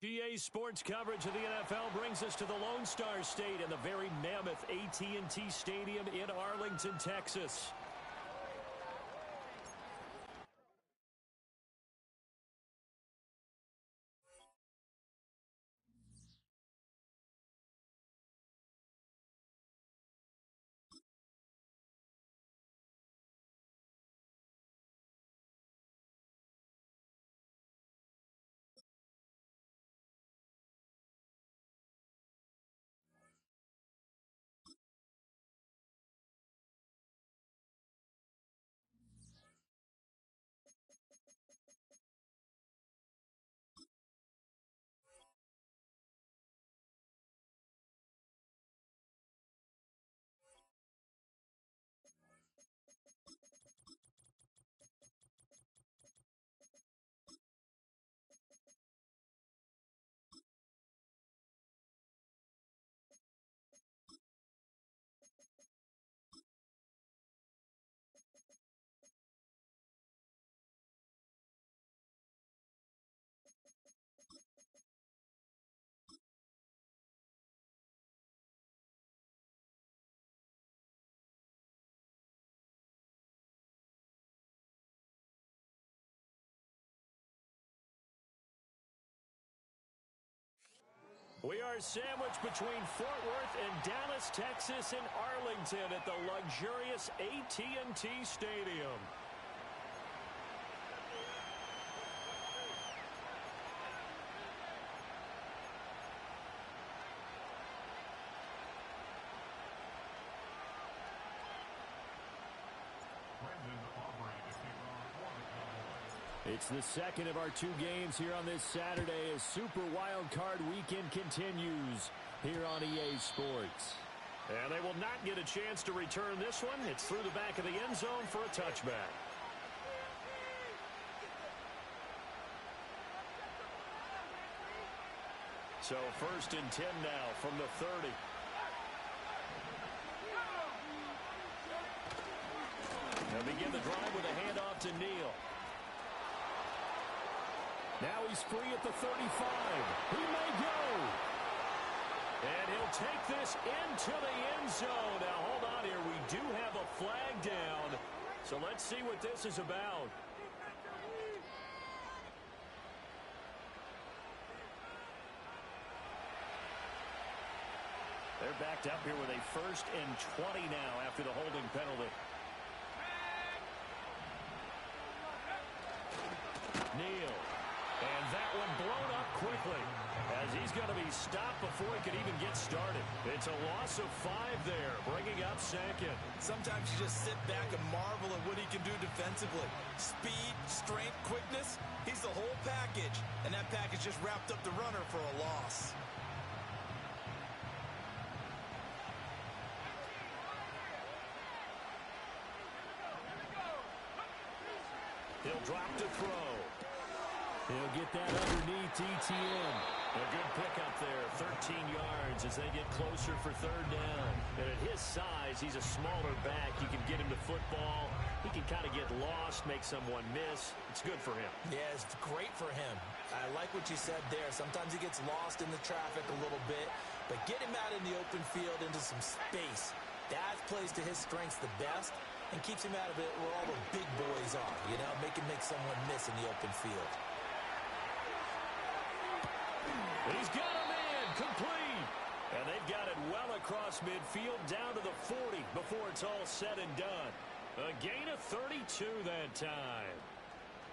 GA Sports coverage of the NFL brings us to the Lone Star State and the very mammoth AT&T Stadium in Arlington, Texas. We are sandwiched between Fort Worth and Dallas, Texas, and Arlington at the luxurious AT&T Stadium. It's the second of our two games here on this Saturday as Super Wildcard Weekend continues here on EA Sports. And they will not get a chance to return this one. It's through the back of the end zone for a touchback. So 1st and 10 now from the 30. They'll begin the drive with a handoff to Neal. Now he's free at the 35. He may go. And he'll take this into the end zone. Now, hold on here. We do have a flag down. So let's see what this is about. They're backed up here with a 1st and 20 now after the holding penalty. Neal. And that one blown up quickly as he's going to be stopped before he can even get started. It's a loss of 5 there, bringing up 2nd. Sometimes you just sit back and marvel at what he can do defensively. Speed, strength, quickness, he's the whole package. And that package just wrapped up the runner for a loss. He'll drop to throw. He'll get that underneath ETN. A good pickup there, 13 yards as they get closer for 3rd down. And at his size, he's a smaller back. You can get him to football. He can kind of get lost, make someone miss. It's good for him. Yeah, it's great for him. I like what you said there. Sometimes he gets lost in the traffic a little bit, but get him out in the open field into some space. That plays to his strengths the best and keeps him out of it where all the big boys are, you know, make someone miss in the open field. He's got a man complete. And they've got it well across midfield down to the 40 before it's all said and done. A gain of 32 that time.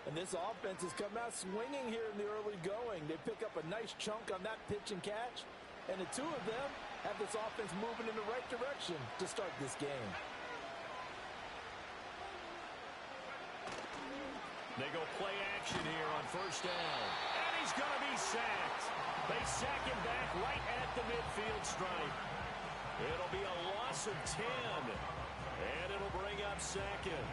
And this offense has come out swinging here in the early going. They pick up a nice chunk on that pitch and catch. And the two of them have this offense moving in the right direction to start this game. They go play action here on 1st down. And he's going to be sacked. They sack him back right at the midfield stripe. It'll be a loss of 10. And it'll bring up 2nd.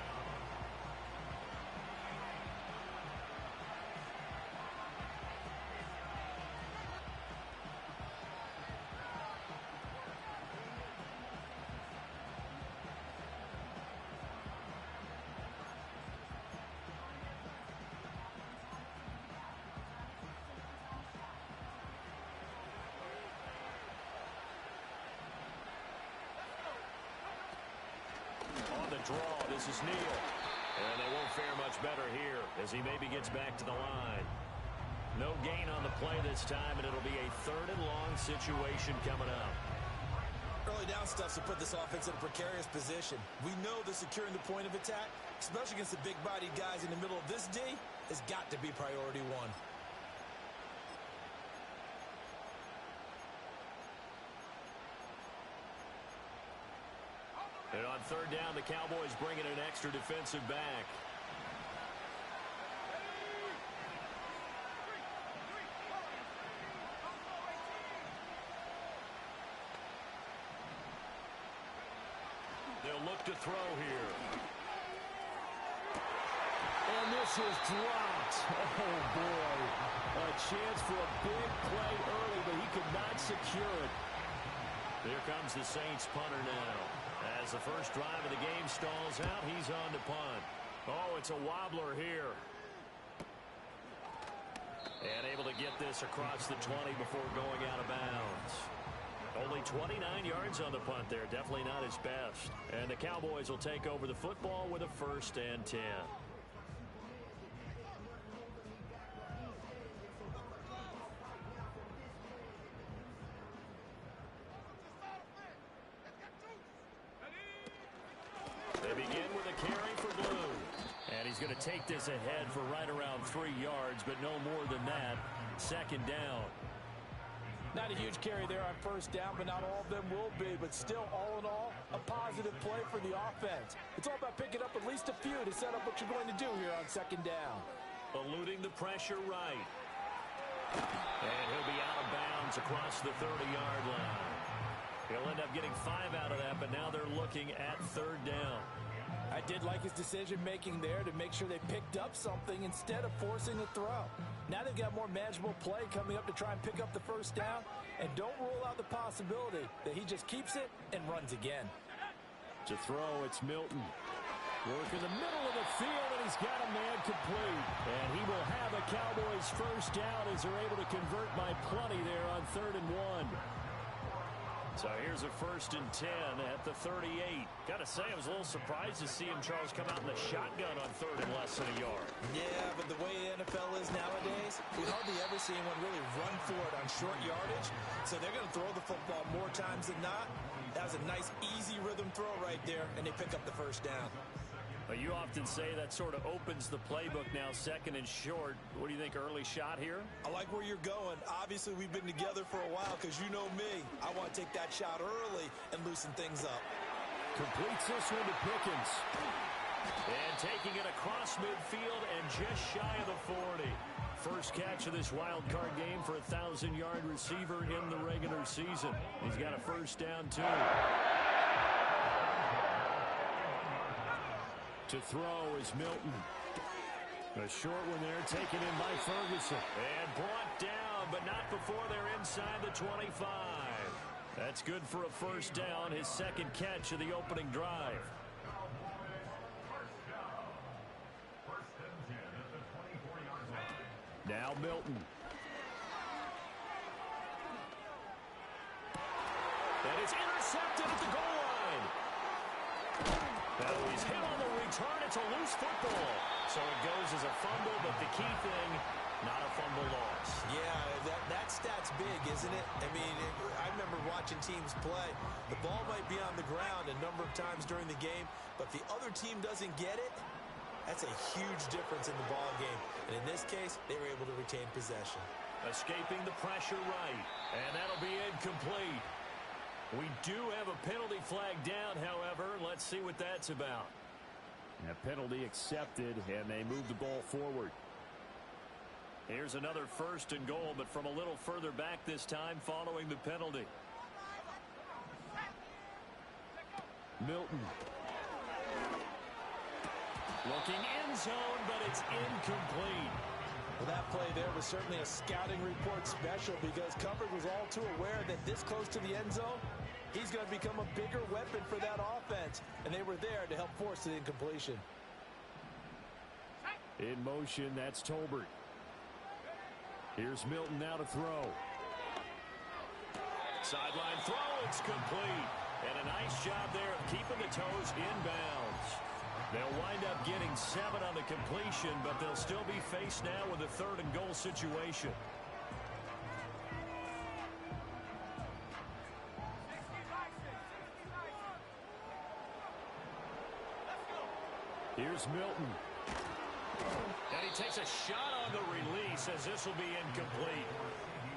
draw. This is Neal. And they won't fare much better here as he maybe gets back to the line. No gain on the play this time, and it'll be a 3rd and long situation coming up. Early down stuff to put this offense in a precarious position. We know that securing the point of attack, especially against the big-bodied guys in the middle of this D, has got to be priority one. And on 3rd down, the Cowboys bring in an extra defensive back. They'll look to throw here. And this is dropped. Oh, boy. A chance for a big play early, but he could not secure it. Here comes the Saints punter now. As the first drive of the game stalls out, he's on to punt. Oh, it's a wobbler here. And able to get this across the 20 before going out of bounds. Only 29 yards on the punt there. Definitely not his best. And the Cowboys will take over the football with a 1st and 10. They begin with a carry for Blue. And he's going to take this ahead for right around 3 yards, but no more than that. 2nd down. Not a huge carry there on 1st down, but not all of them will be. But still, all in all, a positive play for the offense. It's all about picking up at least a few to set up what you're going to do here on 2nd down. Eluding the pressure right. And he'll be out of bounds across the 30-yard line. He'll end up getting 5 out of that, but now they're looking at 3rd down. I did like his decision-making there to make sure they picked up something instead of forcing a throw. Now they've got more manageable play coming up to try and pick up the 1st down, and don't rule out the possibility that he just keeps it and runs again. To throw, it's Milton. Work in the middle of the field, and he's got a man complete. And he will have a Cowboys 1st down as they're able to convert by plenty there on 3rd and 1. So here's a 1st and 10 at the 38. Got to say, I was a little surprised to see him, Charles, come out in the shotgun on 3rd and less than a yard. Yeah, but the way the NFL is nowadays, we hardly ever see anyone really run for it on short yardage. So they're going to throw the football more times than not. That was a nice, easy rhythm throw right there, and they pick up the 1st down. But you often say that sort of opens the playbook now, 2nd and short. What do you think, early shot here? I like where you're going. Obviously, we've been together for a while because you know me. I want to take that shot early and loosen things up. Completes this one to Pickens. And taking it across midfield and just shy of the 40. First catch of this wild card game for a 1,000-yard receiver in the regular season. He's got a 1st down, too. To throw is Milton. A short one there taken in by Ferguson. And brought down, but not before they're inside the 25. That's good for a 1st down, his 2nd catch of the opening drive. Now Milton. And it's intercepted at the goal line. Now he's hit on the return. It's a loose football. So it goes as a fumble, but the key thing, not a fumble loss. Yeah, that stat's big, isn't it? I mean, I remember watching teams play. The ball might be on the ground a number of times during the game, but if the other team doesn't get it, that's a huge difference in the ball game. And in this case, they were able to retain possession. Escaping the pressure right, and that'll be incomplete. We do have a penalty flag down, however. Let's see what that's about. A penalty accepted, and they move the ball forward. Here's another 1st and goal, but from a little further back this time following the penalty. Milton. Looking end zone, but it's incomplete. Well, that play there was certainly a scouting report special because coverage was all too aware that this close to the end zone, he's going to become a bigger weapon for that offense, and they were there to help force the incompletion. In motion, that's Tolbert. Here's Milton now to throw. Sideline throw, it's complete. And a nice job there of keeping the toes inbounds. They'll wind up getting 7 on the completion, but they'll still be faced now with a 3rd and goal situation. Here's Milton. And he takes a shot on the release as this will be incomplete.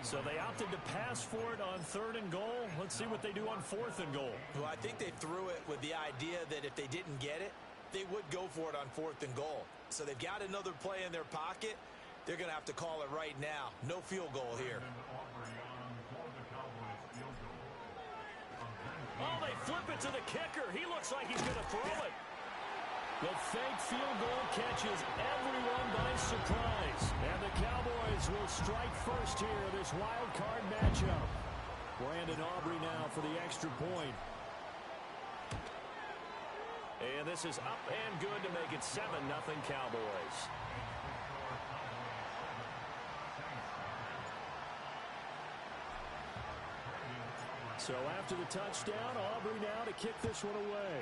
So they opted to pass for it on 3rd and goal. Let's see what they do on 4th and goal. Well, I think they threw it with the idea that if they didn't get it, they would go for it on 4th and goal. So they've got another play in their pocket. They're going to have to call it right now. No field goal here. Oh, they flip it to the kicker. He looks like he's going to throw it. The fake field goal catches everyone by surprise. And the Cowboys will strike first here in this wild card matchup. Brandon Aubrey now for the extra point. And this is up and good to make it 7-0 Cowboys. So after the touchdown, Aubrey now to kick this one away.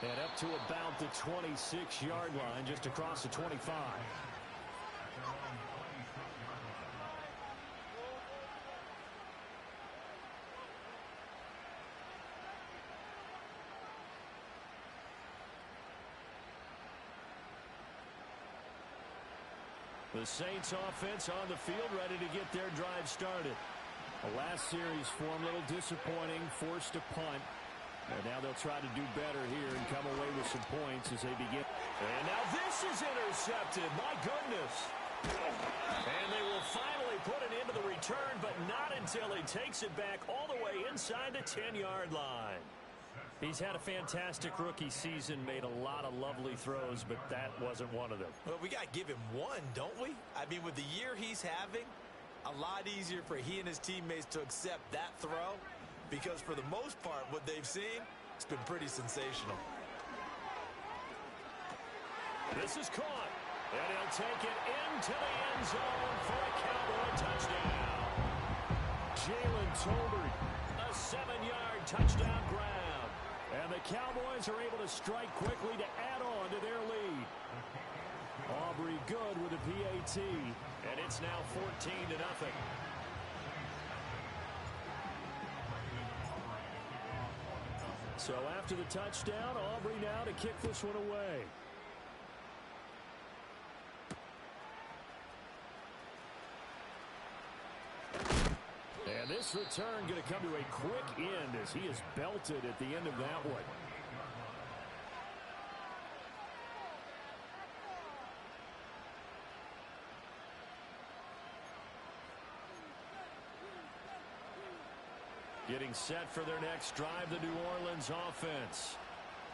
And up to about the 26-yard line, just across the 25. The Saints offense on the field, ready to get their drive started. The last series for them, a little disappointing, forced a punt. And now they'll try to do better here and come away with some points as they begin. And now this is intercepted. My goodness. And they will finally put it into the return, but not until he takes it back all the way inside the 10-yard line. He's had a fantastic rookie season, made a lot of lovely throws, but that wasn't one of them. Well, we got to give him one, don't we? I mean, with the year he's having, a lot easier for he and his teammates to accept that throw, because for the most part, what they've seen, it's been pretty sensational. This is caught, and he'll take it into the end zone for a Cowboy touchdown. Jalen Tolbert, a 7-yard touchdown grab. And the Cowboys are able to strike quickly to add on to their lead. Aubrey good with a PAT, and it's now 14-0. So after the touchdown, Aubrey now to kick this one away. And this return going to come to a quick end as he is belted at the end of that one. Getting set for their next drive, the New Orleans offense.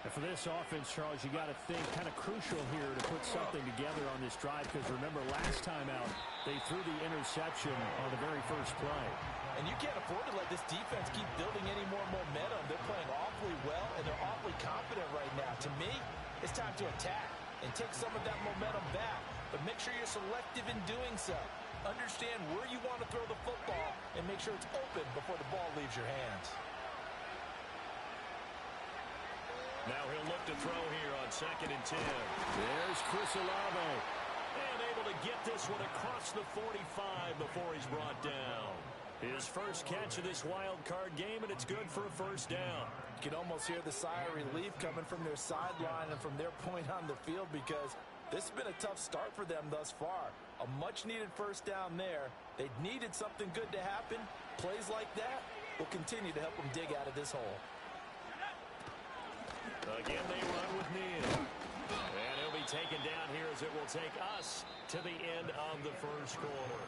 And for this offense, Charles, you got to think kind of crucial here to put something together on this drive, because remember last time out, they threw the interception on the very first play. And you can't afford to let this defense keep building any more momentum. They're playing awfully well, and they're awfully confident right now. To me, it's time to attack and take some of that momentum back. But make sure you're selective in doing so. Understand where you want to throw the football and make sure it's open before the ball leaves your hands. Now he'll look to throw here on 2nd and 10. There's Chris Olave. And able to get this one across the 45 before he's brought down. His first catch of this wild card game, and it's good for a first down. You can almost hear the sigh of relief coming from their sideline and from their point on the field, because this has been a tough start for them thus far. A much-needed first down there. They needed something good to happen. Plays like that will continue to help them dig out of this hole. Again, they run with Neal. And he'll be taken down here as it will take us to the end of the first quarter.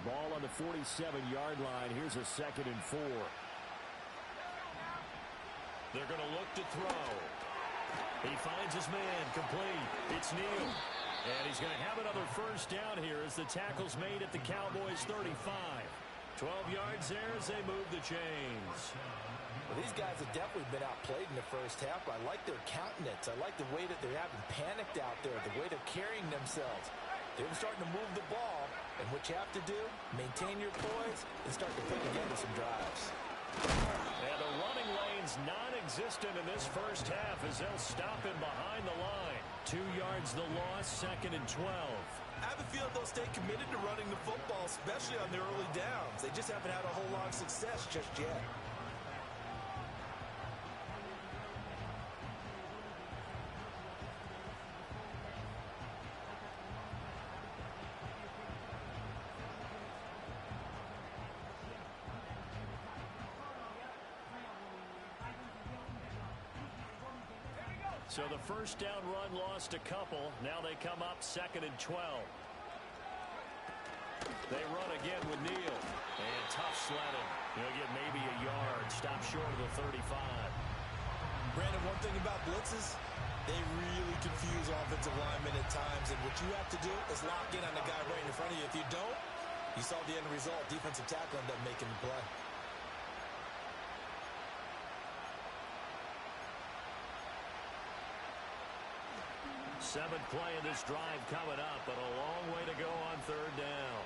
Ball on the 47-yard line. Here's a 2nd and 4. They're going to look to throw. He finds his man, complete. It's Neal. And he's going to have another first down here as the tackle's made at the Cowboys' 35. 12 yards there as they move the chains. Well, these guys have definitely been outplayed in the first half. I like their countenance. I like the way that they're having panicked out there, the way they're carrying themselves. They're starting to move the ball, and what you have to do, maintain your poise and start to put together some drives. And the running lane's non-existent in this first half as they'll stop him behind the line. 2 yards the loss, 2nd and 12. I have a feeling they'll stay committed to running the football, especially on their early downs. They just haven't had a whole lot of success just yet. So the first down run lost a couple. Now they come up 2nd and 12. They run again with Neal. And tough sledding. He'll get maybe a yard. Stop short of the 35. Brandon, one thing about blitzes, they really confuse offensive linemen at times. And what you have to do is lock in on the guy right in front of you. If you don't, you saw the end result. Defensive tackle ended up making the play. Seventh play of this drive coming up, but a long way to go on 3rd down.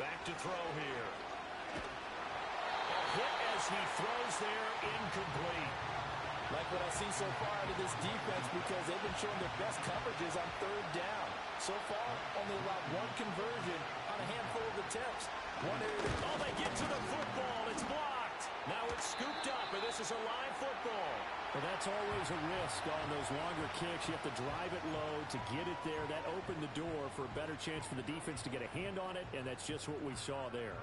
Back to throw here. A hit as he throws there, incomplete. Like what I see so far out of this defense, because they've been showing their best coverages on 3rd down. So far, only allowed 1 conversion on a handful of attempts. One area. Oh, they get to the football. It's blocked. Now it's scooped up, and this is a live football. Well, that's always a risk on those longer kicks. You have to drive it low to get it there. That opened the door for a better chance for the defense to get a hand on it, and that's just what we saw there.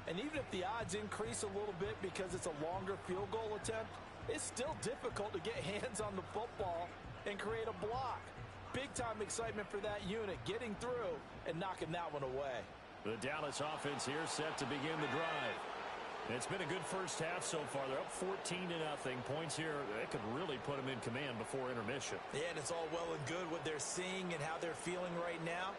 And even if the odds increase a little bit because it's a longer field goal attempt, it's still difficult to get hands on the football and create a block. Big-time excitement for that unit, getting through and knocking that one away. The Dallas offense here set to begin the drive. It's been a good first half so far. They're up 14-0. Points here, they could really put them in command before intermission. Yeah, and it's all well and good what they're seeing and how they're feeling right now.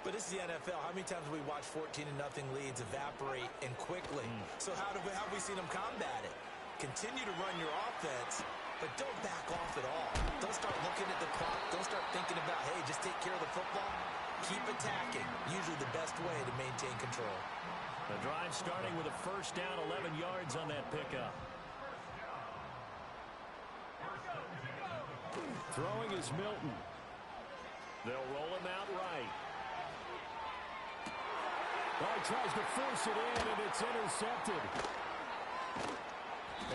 But this is the NFL. How many times have we watched 14-0 leads evaporate and quickly? So how have we seen them combat it? Continue to run your offense, but don't back off at all. Don't start looking at the clock. Don't start thinking about, hey, just take care of the football. Keep attacking. Usually the best way to maintain control. The drive starting with a first down, 11 yards on that pickup. Throwing is Milton. They'll roll him out right. Oh, he tries to force it in, and it's intercepted.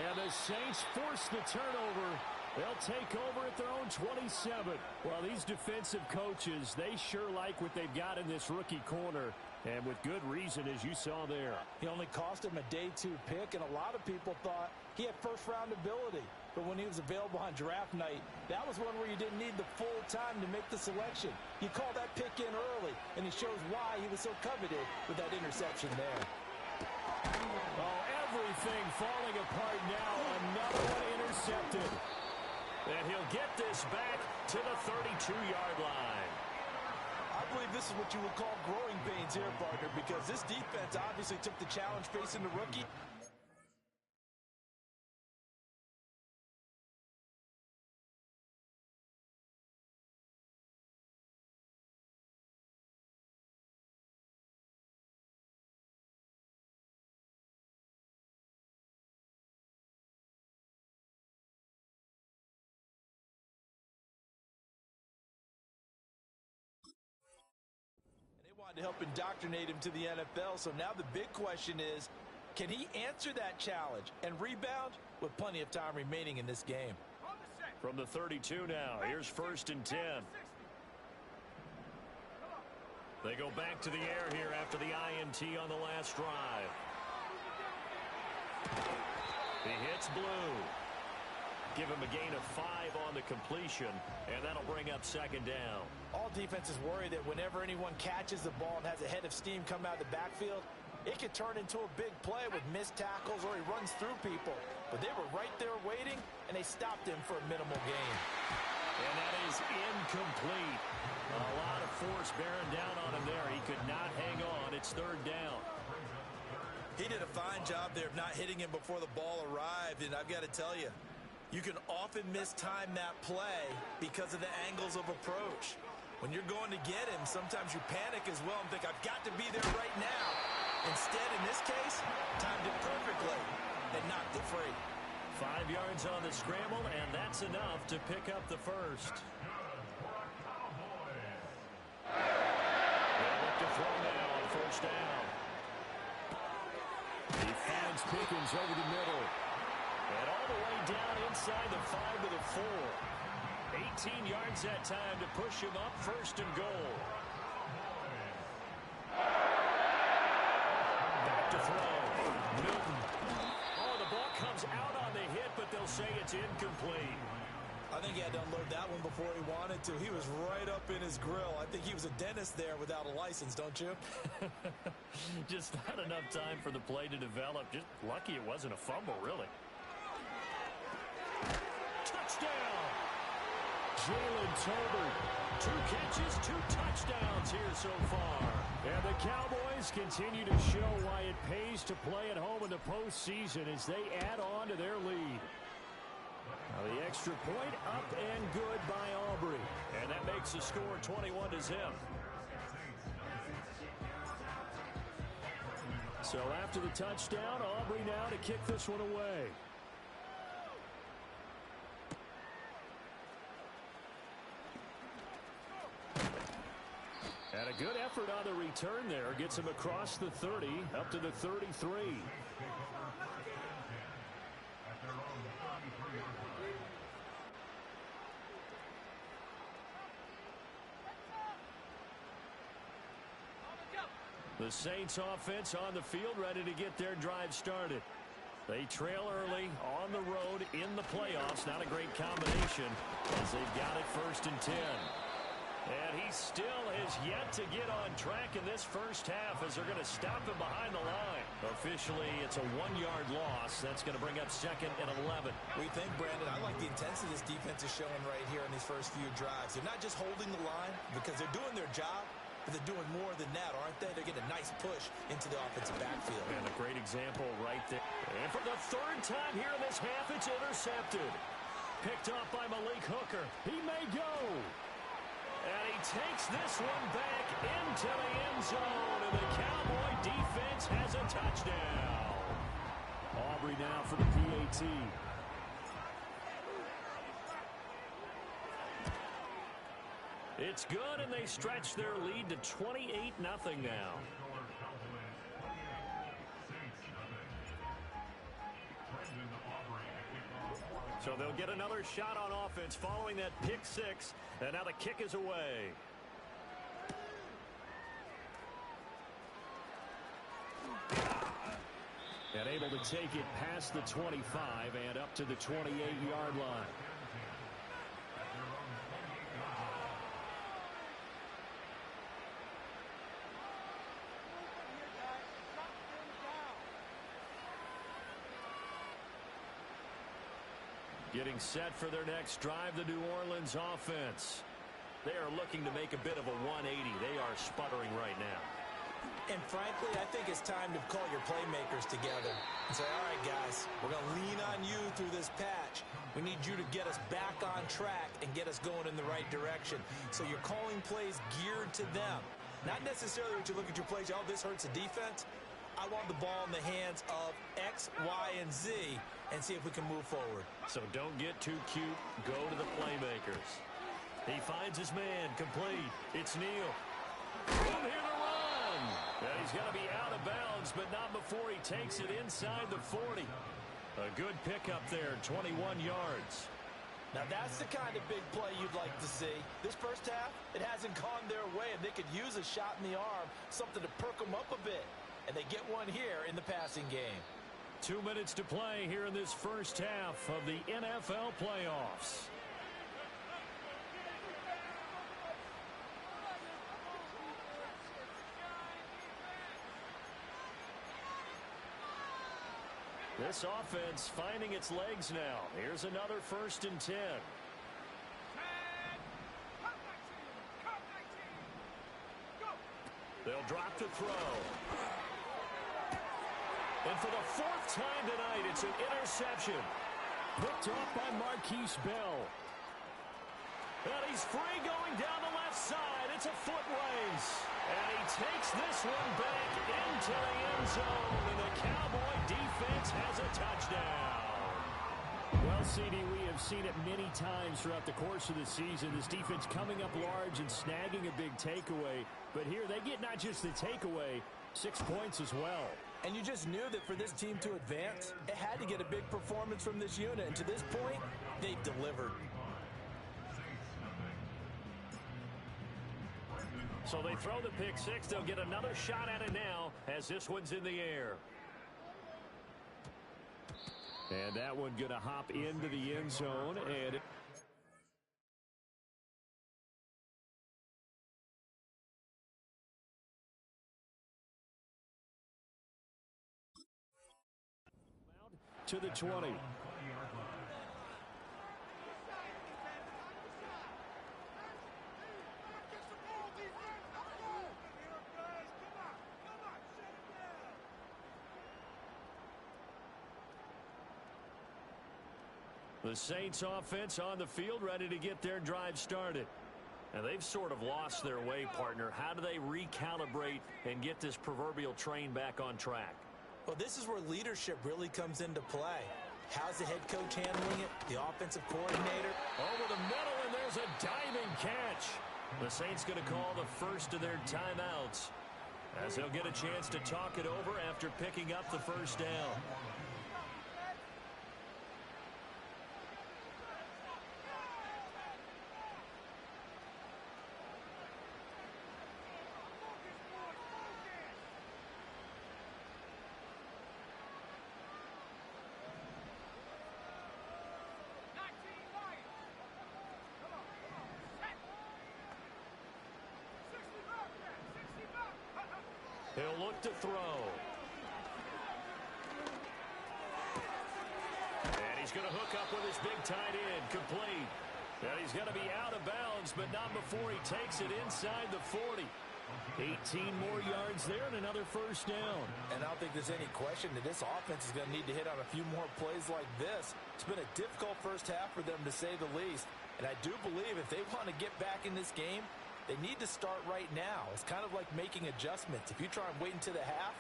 And the Saints force the turnover. They'll take over at their own 27. Well, these defensive coaches, they sure like what they've got in this rookie corner. And with good reason, as you saw there. He only cost him a day 2 pick, and a lot of people thought he had first-round ability. But when he was available on draft night, that was one where you didn't need the full time to make the selection. You call that pick in early, and he shows why he was so coveted with that interception there. Oh, everything falling apart now. Another one intercepted. And he'll get this back to the 32-yard line. I believe this is what you would call growing pains here, partner, because this defense obviously took the challenge facing the rookie. To help indoctrinate him to the NFL. So now the big question is, can he answer that challenge and rebound with plenty of time remaining in this game? From the 32 now, here's 1st and 10. They go back to the air here after the INT on the last drive. He hits blue. Give him a gain of 5 on the completion, and that'll bring up 2nd down. All defenses worry that whenever anyone catches the ball and has a head of steam come out of the backfield, it could turn into a big play with missed tackles or he runs through people. But they were right there waiting, and they stopped him for a minimal gain. And that is incomplete. A lot of force bearing down on him there. He could not hang on. It's 3rd down. He did a fine job there of not hitting him before the ball arrived, and I've got to tell you, you can often mistime that play because of the angles of approach. When you're going to get him, sometimes you panic as well and think, I've got to be there right now. Instead, in this case, timed it perfectly and knocked it free. 5 yards on the scramble, and that's enough to pick up the first. They'll look to throw now on first down. He finds Pickens over the middle. And all the way down inside the 5 to the 4. 18 yards that time to push him up, first and goal. Back to throw. Newton. Oh, the ball comes out on the hit, but they'll say it's incomplete. I think he had to unload that one before he wanted to. He was right up in his grill. I think he was a dentist there without a license, don't you? Just not enough time for the play to develop. Just lucky it wasn't a fumble, really. Touchdown! Jalen Tolbert. 2 catches, 2 touchdowns here so far. And the Cowboys continue to show why it pays to play at home in the postseason as they add on to their lead. Now the extra point up and good by Aubrey. And that makes the score 21-0. So after the touchdown, Aubrey now to kick this one away. And a good effort on the return there. Gets him across the 30, up to the 33. The Saints offense on the field, ready to get their drive started. They trail early on the road in the playoffs. Not a great combination as they've got it first and 10. And he still has yet to get on track in this first half as they're going to stop him behind the line. Officially, it's a 1-yard loss. That's going to bring up second and 11. We think, Brandon, I like the intensity this defense is showing right here in these first few drives. They're not just holding the line because they're doing their job, but they're doing more than that, aren't they? They're getting a nice push into the offensive backfield. And a great example right there. And for the 3rd time here in this half, it's intercepted. Picked off by Malik Hooker. He may go. And he takes this one back into the end zone. And the Cowboy defense has a touchdown. Aubrey now for the PAT. It's good, and they stretch their lead to 28-0 now. So they'll get another shot on offense following that pick 6, and now the kick is away. And able to take it past the 25 and up to the 28-yard line. Getting set for their next drive, the New Orleans offense. They are looking to make a bit of a 180. They are sputtering right now. And frankly, I think it's time to call your playmakers together and say, all right, guys, we're going to lean on you through this patch. We need you to get us back on track and get us going in the right direction. So you're calling plays geared to them. Not necessarily what you look at your plays, oh, this hurts the defense. I want the ball in the hands of X, Y, and Z and see if we can move forward. So don't get too cute. Go to the playmakers. He finds his man complete. It's Neal. From here to run. And he's going to be out of bounds, but not before he takes it inside the 40. A good pickup there, 21 yards. Now that's the kind of big play you'd like to see. This first half, it hasn't gone their way, and they could use a shot in the arm, something to perk them up a bit. And they get one here in the passing game. 2 minutes to play here in this first half of the NFL playoffs. This offense finding its legs now. Here's another 1st and 10. They'll drop to throw. And for the fourth time tonight, it's an interception. Picked off by Marquise Bell. And he's free going down the left side. It's a foot race. And he takes this one back into the end zone. And the Cowboy defense has a touchdown. Well, CD, we have seen it many times throughout the course of the season. This defense coming up large and snagging a big takeaway. But here they get not just the takeaway, 6 points as well. And you just knew that for this team to advance, it had to get a big performance from this unit. And to this point, they've delivered. So they throw the pick six. They'll get another shot at it now as this one's in the air. And that one going to hop into the end zone. And to the 20. The Saints offense on the field, ready to get their drive started. And they've sort of lost their way, partner. How do they recalibrate and get this proverbial train back on track? Well, this is where leadership really comes into play. How's the head coach handling it? The offensive coordinator? Over the middle, and there's a diving catch. The Saints going to call the first of their timeouts as they'll get a chance to talk it over after picking up the first down. He'll look to throw. And he's going to hook up with his big tight end. Complete. And he's going to be out of bounds, but not before he takes it inside the 40. 18 more yards there and another first down. And I don't think there's any question that this offense is going to need to hit on a few more plays like this. It's been a difficult first half for them, to say the least. And I do believe if they want to get back in this game, they need to start right now. It's kind of like making adjustments. If you try and wait until the half,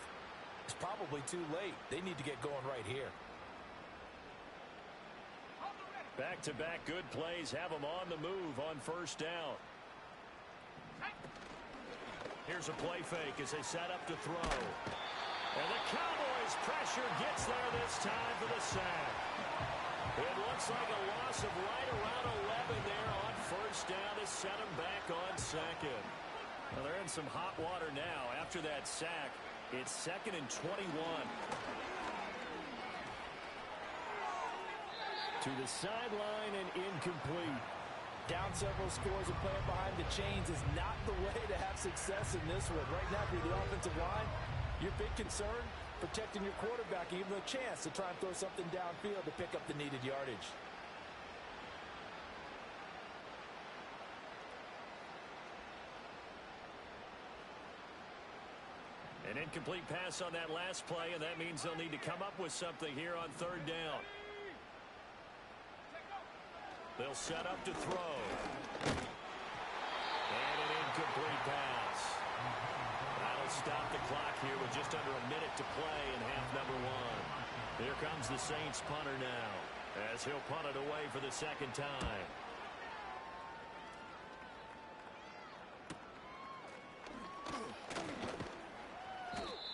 it's probably too late. They need to get going right here. Back-to-back good plays have them on the move on first down. Here's a play fake as they set up to throw. And the Cowboys pressure gets there this time for the sack. It looks like a loss of right around 11 there on first down to set them back on second. Well, they're in some hot water now. After that sack, it's 2nd and 21. To the sideline and incomplete. Down several scores and playing behind the chains is not the way to have success in this one. Right now, if you're the offensive line, your big concern, protecting your quarterback, and giving him a chance to try and throw something downfield to pick up the needed yardage. An incomplete pass on that last play, and that means they'll need to come up with something here on third down. They'll set up to throw. And an incomplete pass. That'll stop the clock here with just under a minute to play in half number one. Here comes the Saints punter now as he'll punt it away for the second time.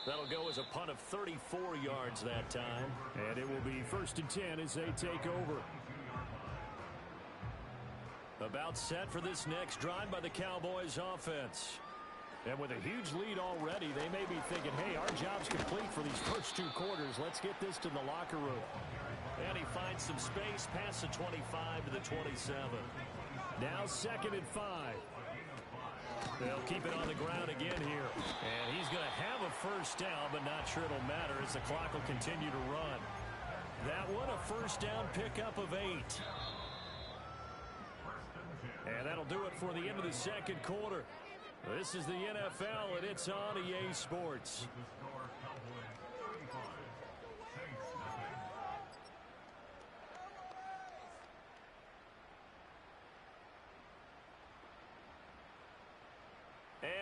That'll go as a punt of 34 yards that time. And it will be 1st and 10 as they take over. About set for this next drive by the Cowboys offense. And with a huge lead already, they may be thinking, hey, our job's complete for these first 2 quarters. Let's get this to the locker room. And he finds some space past the 25 to the 27. Now 2nd and 5. They'll keep it on the ground again here. And he's going to have a first down, but not sure it'll matter as the clock will continue to run. That one, a first down pickup of 8. And that'll do it for the end of the second quarter. This is the NFL, and it's on EA Sports.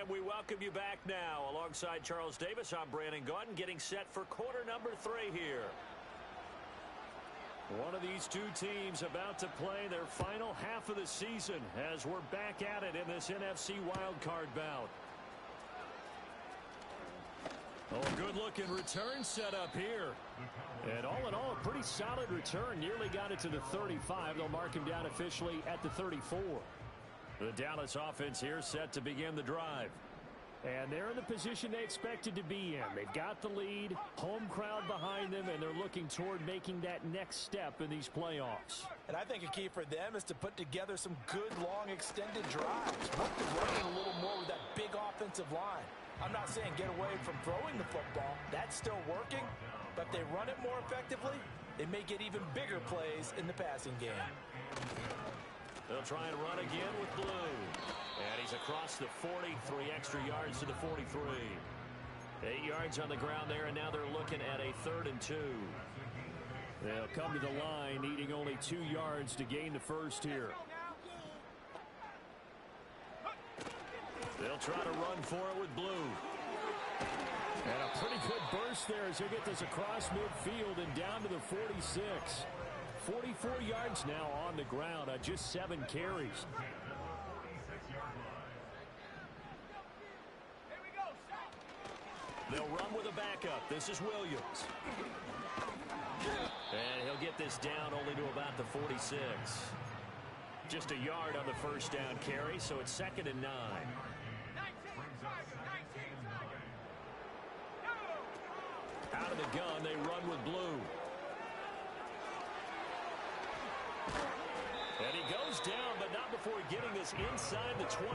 And we welcome you back now. Alongside Charles Davis, I'm Brandon Gaudin, getting set for quarter number 3 here. One of these two teams about to play their final half of the season as we're back at it in this NFC Wildcard bout. Oh, a good-looking return set up here. And all in all, a pretty solid return. Nearly got it to the 35. They'll mark him down officially at the 34. The Dallas offense here set to begin the drive. And they're in the position they expected to be in. They've got the lead, home crowd behind them, and they're looking toward making that next step in these playoffs. And I think a key for them is to put together some good, long, extended drives. Work the running a little more with that big offensive line. I'm not saying get away from throwing the football. That's still working. But if they run it more effectively, they may get even bigger plays in the passing game. They'll try and run again with Blue. And he's across the 40, 3 extra yards to the 43. 8 yards on the ground there, and now they're looking at a 3rd and 2. They'll come to the line, needing only 2 yards to gain the first here. They'll try to run for it with Blue. And a pretty good burst there as they get this across midfield and down to the 46. 44 yards now on the ground on just 7 carries. They'll run with a backup. This is Williams. And he'll get this down only to about the 46. Just a yard on the first down carry, so it's 2nd and 9. Out of the gun, they run with Blue. And he goes down, but not before getting this inside the 25.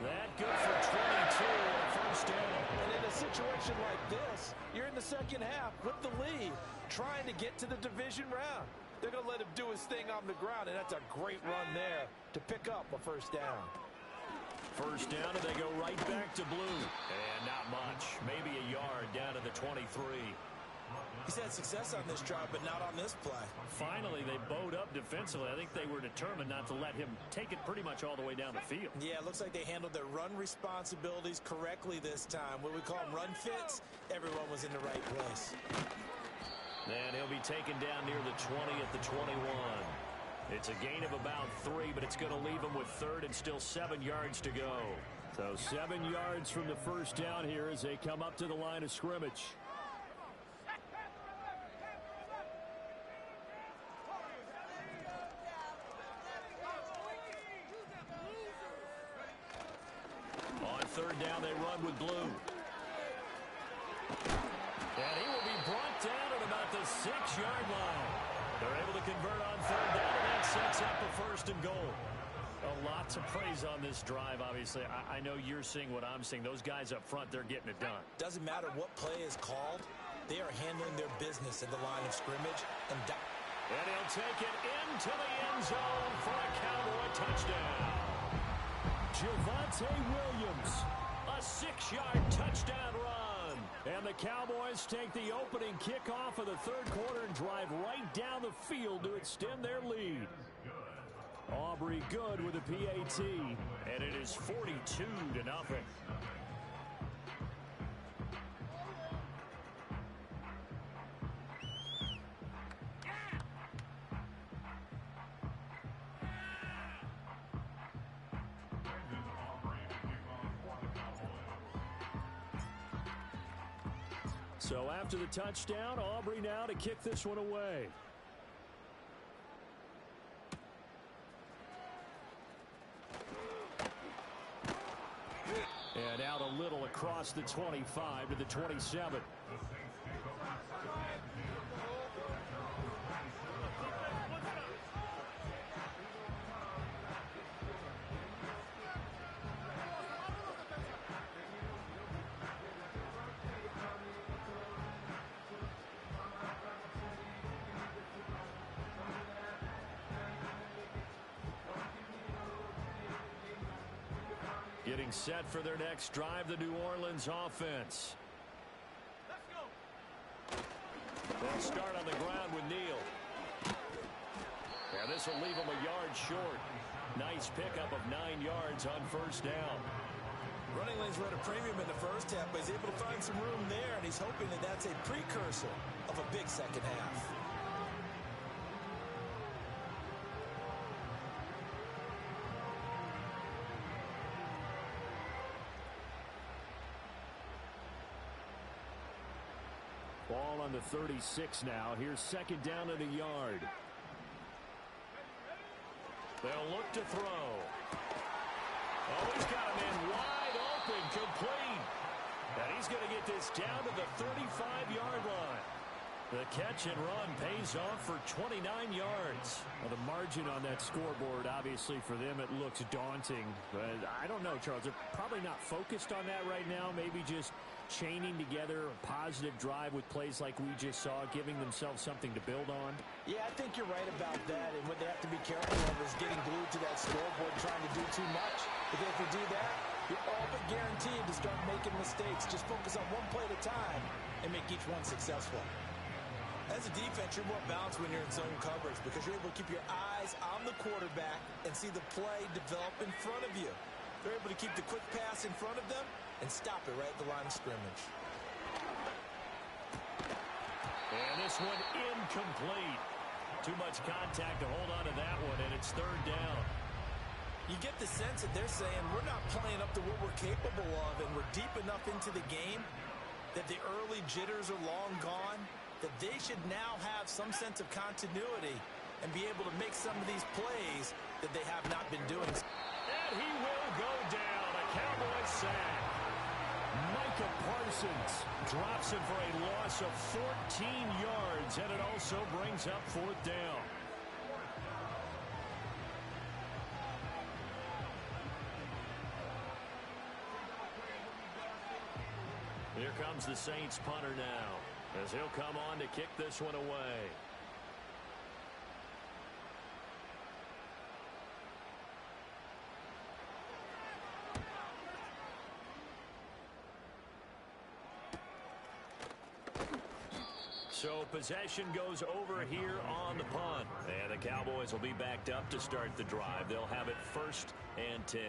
That good for 22 on first down. And in a situation like this, you're in the second half with the lead, trying to get to the division round. They're going to let him do his thing on the ground, and that's a great run there to pick up a first down. First down, and they go right back to Blue. And not much. Maybe a yard down to the 23. He's had success on this drive, but not on this play. Finally, they bowed up defensively. I think they were determined not to let him take it pretty much all the way down the field. Yeah, it looks like they handled their run responsibilities correctly this time. What we call them run fits, everyone was in the right place. And he'll be taken down near the 20 at the 21. It's a gain of about 3, but it's going to leave him with 3rd and still 7 yards to go. So 7 yards from the first down here as they come up to the line of scrimmage. On 3rd down, they run with Blue. And he will be brought down at about the 6-yard line. They're able to convert on 3rd down, and that sets up a 1st and goal. A lot to praise on this drive, obviously. I know you're seeing what I'm seeing. Those guys up front, they're getting it done. Doesn't matter what play is called. They are handling their business at the line of scrimmage. And he'll take it into the end zone for a Cowboy touchdown. Javonte Williams, a 6-yard touchdown run. And the Cowboys take the opening kickoff of the 3rd quarter and drive right down the field to extend their lead. Aubrey Good with a PAT, and it is 42-0. So after the touchdown, Aubrey now to kick this one away. And out a little across the 25 to the 27. Getting set for their next drive, the New Orleans offense. They'll start on the ground with Neal. And this will leave them a yard short. Nice pickup of 9 yards on first down. Running lanes were at a premium in the first half, but he's able to find some room there, and he's hoping that that's a precursor of a big second half. Ball on the 36 now. Here's second down at a yard. They'll look to throw. Oh, he's got a man wide open, complete. And he's going to get this down to the 35-yard line. The catch and run pays off for 29 yards. Well, the margin on that scoreboard, obviously, for them, it looks daunting. But I don't know, Charles. They're probably not focused on that right now. Maybe just chaining together a positive drive with plays like we just saw, giving themselves something to build on. Yeah, I think you're right about that. And what they have to be careful of is getting glued to that scoreboard, trying to do too much. Because if you do that, you're all but guaranteed to start making mistakes. Just focus on one play at a time and make each one successful. As a defense, you're more balanced when you're in zone coverage because you're able to keep your eyes on the quarterback and see the play develop in front of you. They're able to keep the quick pass in front of them and stop it right at the line of scrimmage. And this one incomplete. Too much contact to hold on to that one, and it's third down. You get the sense that they're saying we're not playing up to what we're capable of, and we're deep enough into the game that the early jitters are long gone, that they should now have some sense of continuity and be able to make some of these plays that they have not been doing. And he will go down. A Cowboy sack. Micah Parsons drops him for a loss of 14 yards, and it also brings up fourth down. Here comes the Saints punter now, as he'll come on to kick this one away. So possession goes over here on the punt. And the Cowboys will be backed up to start the drive. They'll have it 1st and 10.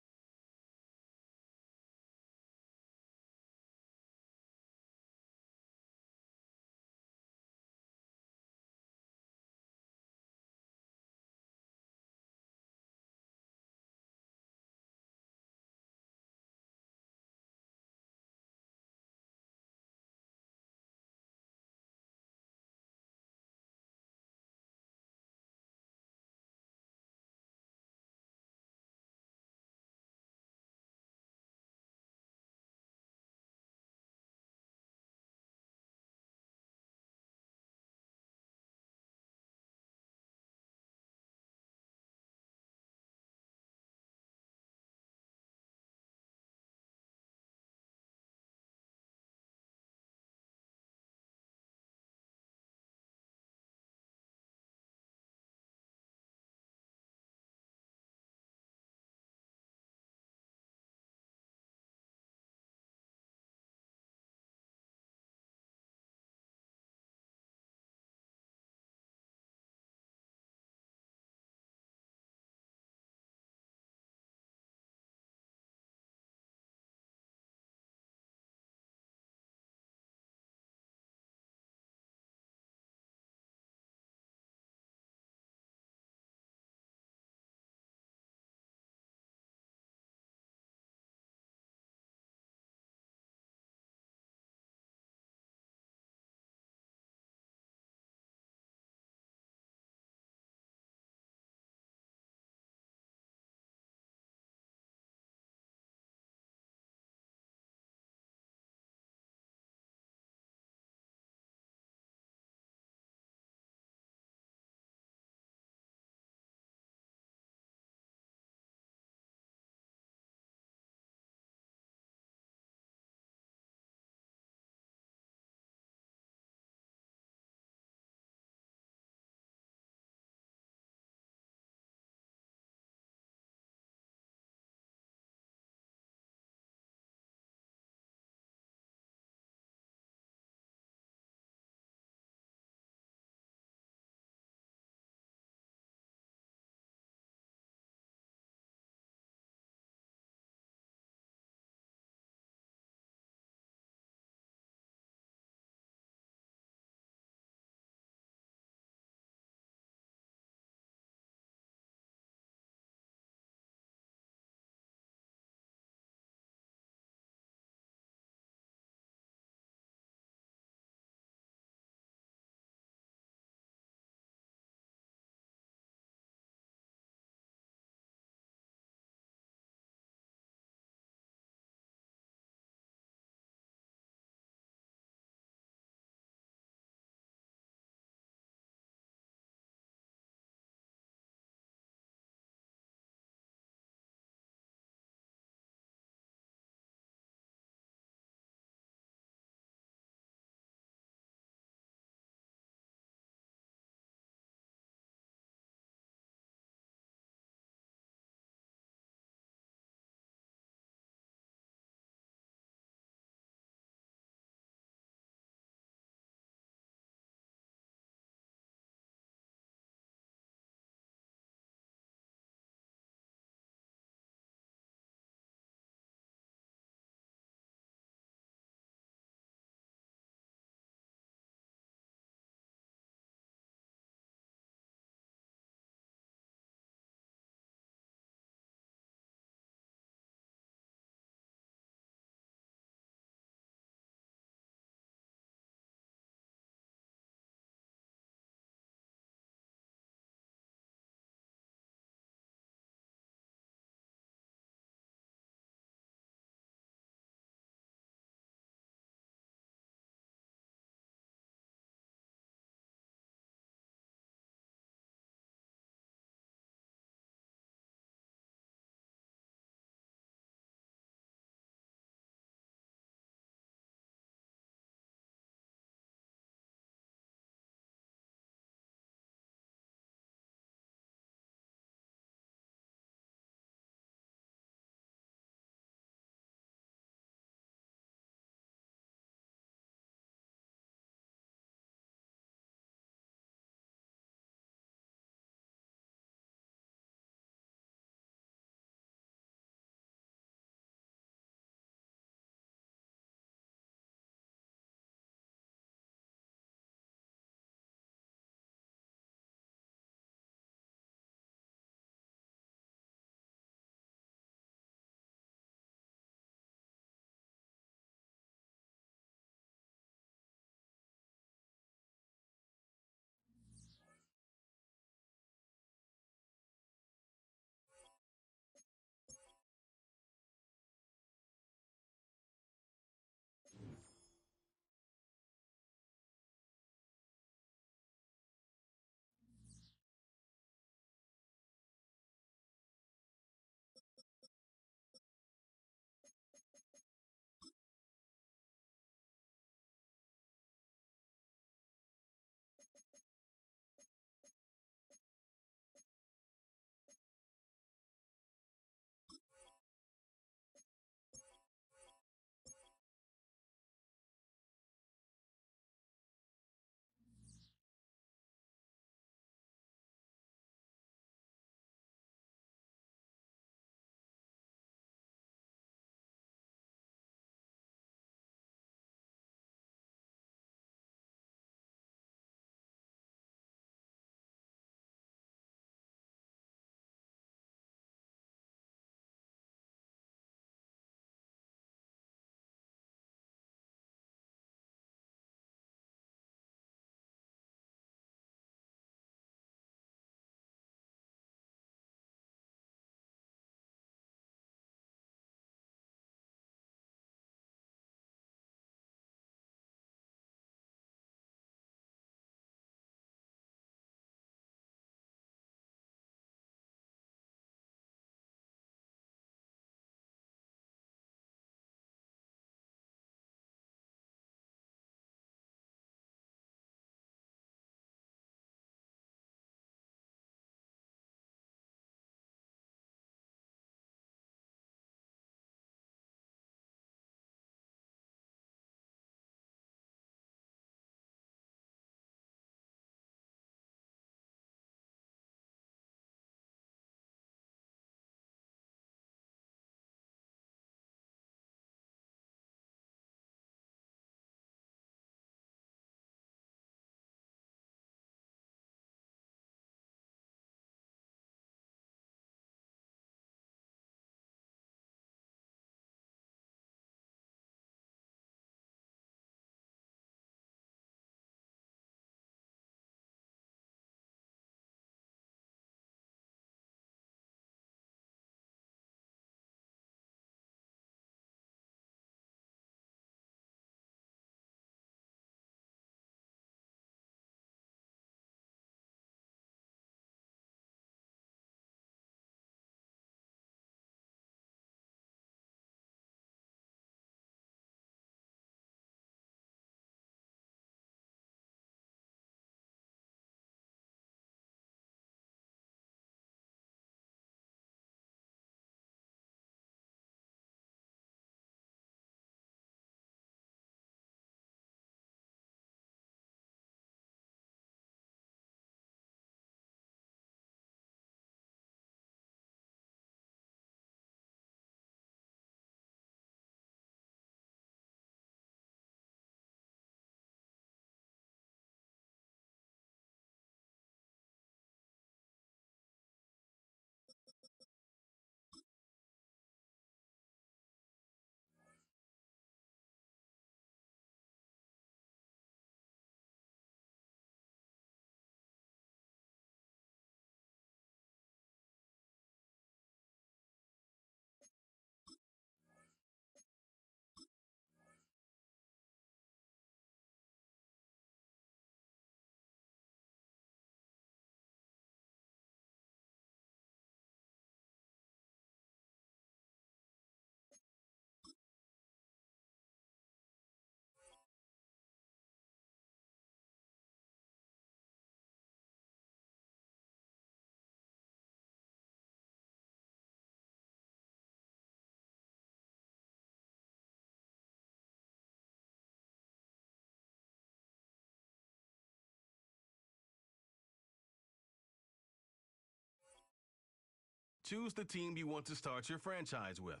Choose the team you want to start your franchise with.